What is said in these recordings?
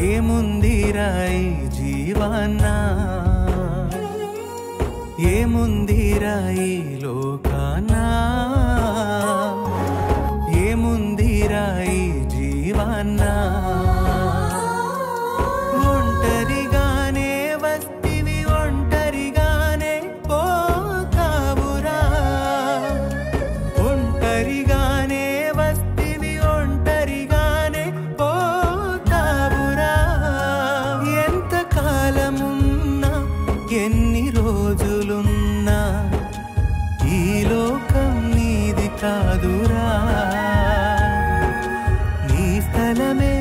ఏముందిరా ఈ జీవాన, ఏముందిరా ఈ లోకాన, ఏముందిరా ఈ జీవాన. ఒంటరిగానే వస్తివి, ఒంటరిగానే పోతావురా. ఒంటరిగానే వస్తివి, ఒంటరిగానే పోతావురా. ఎంత కాలమున్నా, ఎన్ని రోజులున్నా ఈ లోకం నీది కాదురా. నీ స్థలమే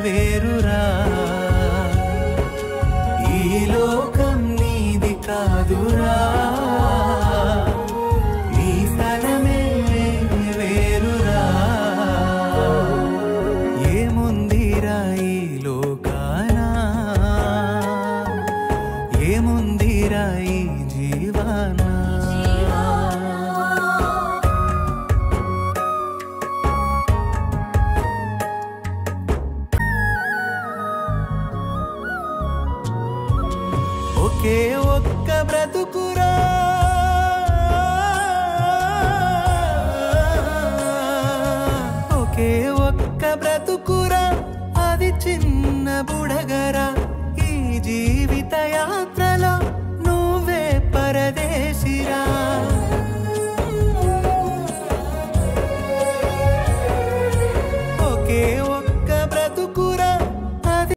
వేరురా. ఈ లోకం నీది కాదురా. నీ స్థలమే వేరురా. ఏముందిరా ఈ లోకాన, ఏముందిరా ఈ జీవాన. ఒకే ఒక్క బ్రతుకు